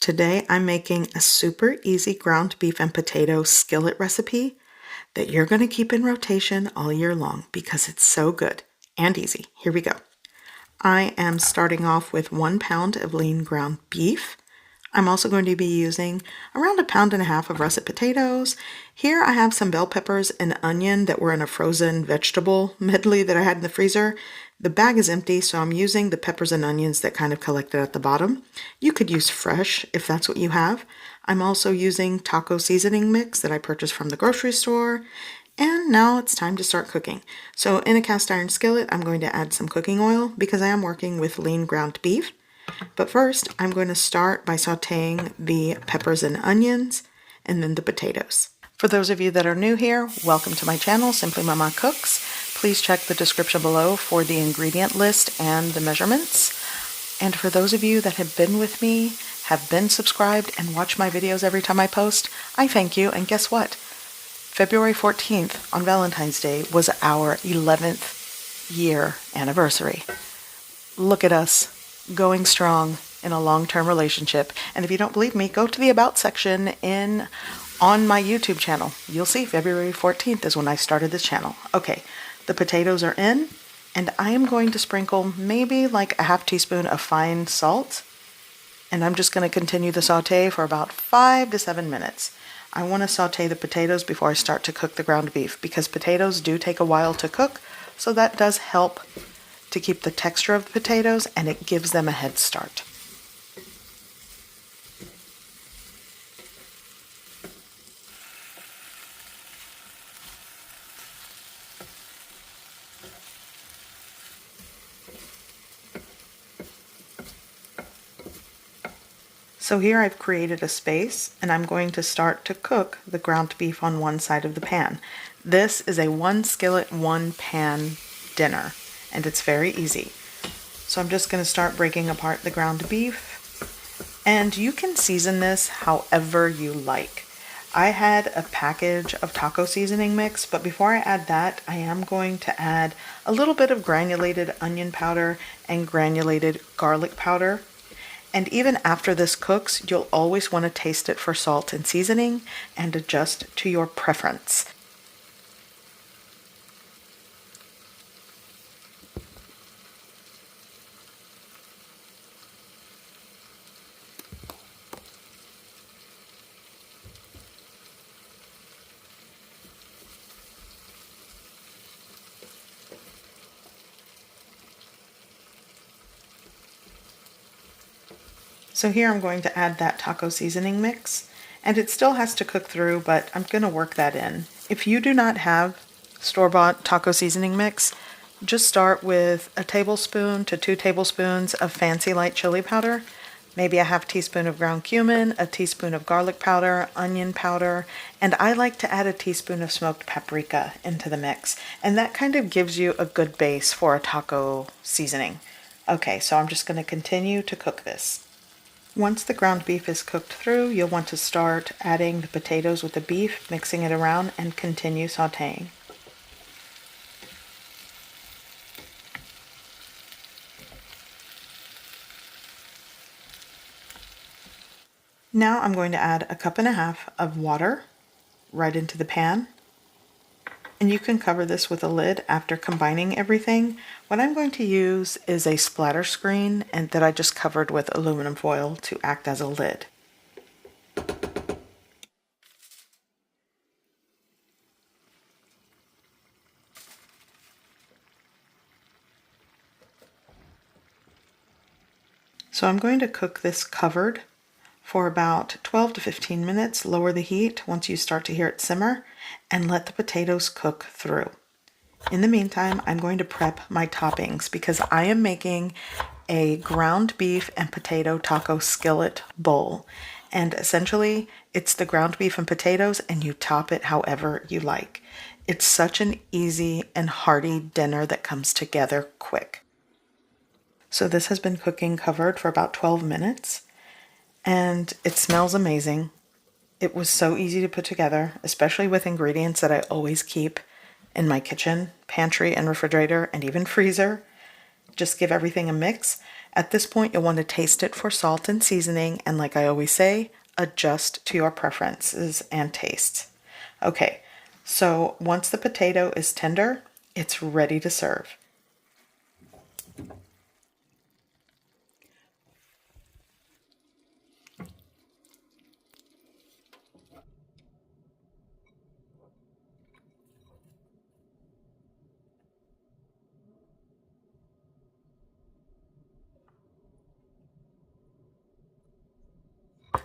Today I'm making a super easy ground beef and potato skillet recipe that you're going to keep in rotation all year long because it's so good and easy. Here we go. I am starting off with 1 pound of lean ground beef. I'm also going to be using around 1.5 pounds of russet potatoes. Here I have some bell peppers and onion that were in a frozen vegetable medley that I had in the freezer. The bag is empty, so I'm using the peppers and onions that kind of collected at the bottom. You could use fresh if that's what you have. I'm also using taco seasoning mix that I purchased from the grocery store. And now it's time to start cooking. So in a cast iron skillet, I'm going to add some cooking oil because I am working with lean ground beef. But first, I'm going to start by sautéing the peppers and onions and then the potatoes. For those of you that are new here, welcome to my channel, Simply Mama Cooks. Please check the description below for the ingredient list and the measurements. And for those of you that have been with me, have been subscribed, and watch my videos every time I post, I thank you. And guess what? February 14th on Valentine's Day was our 11th year anniversary. Look at us going strong in a long-term relationship. And if you don't believe me, go to the About section on my YouTube channel. You'll see February 14th is when I started this channel. Okay, the potatoes are in, and I am going to sprinkle maybe like a half teaspoon of fine salt. And I'm just going to continue the saute for about 5 to 7 minutes. I want to saute the potatoes before I start to cook the ground beef because potatoes do take a while to cook, so that does help to keep the texture of the potatoes, and it gives them a head start. So here I've created a space, and I'm going to start to cook the ground beef on one side of the pan. This is a 1 skillet, 1 pan dinner, and it's very easy. So I'm just going to start breaking apart the ground beef, and you can season this however you like. I had a package of taco seasoning mix, but before I add that, I am going to add a little bit of granulated onion powder and granulated garlic powder. And even after this cooks, you'll always want to taste it for salt and seasoning and adjust to your preference. So here I'm going to add that taco seasoning mix, and it still has to cook through, but I'm going to work that in. If you do not have store-bought taco seasoning mix, just start with 1 tablespoon to 2 tablespoons of fancy light chili powder, maybe a half teaspoon of ground cumin, a teaspoon of garlic powder, onion powder, and I like to add a teaspoon of smoked paprika into the mix, and that kind of gives you a good base for a taco seasoning. Okay, so I'm just going to continue to cook this. Once the ground beef is cooked through, you'll want to start adding the potatoes with the beef, mixing it around, and continue sautéing. Now I'm going to add 1.5 cups of water right into the pan. And you can cover this with a lid after combining everything. What I'm going to use is a splatter screen and that I just covered with aluminum foil to act as a lid. So I'm going to cook this covered for about 12 to 15 minutes. Lower the heat once you start to hear it simmer, and let the potatoes cook through. In the meantime, I'm going to prep my toppings because I am making a ground beef and potato taco skillet bowl. And essentially, it's the ground beef and potatoes, and you top it however you like. It's such an easy and hearty dinner that comes together quick. So this has been cooking covered for about 12 minutes, and it smells amazing. It was so easy to put together, especially with ingredients that I always keep in my kitchen, pantry, and refrigerator, and even freezer. Just give everything a mix. At this point, you'll want to taste it for salt and seasoning, and like I always say, adjust to your preferences and tastes. Okay, so once the potato is tender, it's ready to serve.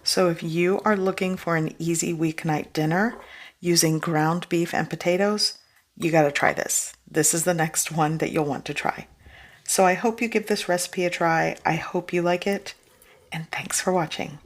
So if you are looking for an easy weeknight dinner using ground beef and potatoes, you got to try this. This is the next one that you'll want to try. So I hope you give this recipe a try. I hope you like it, and thanks for watching.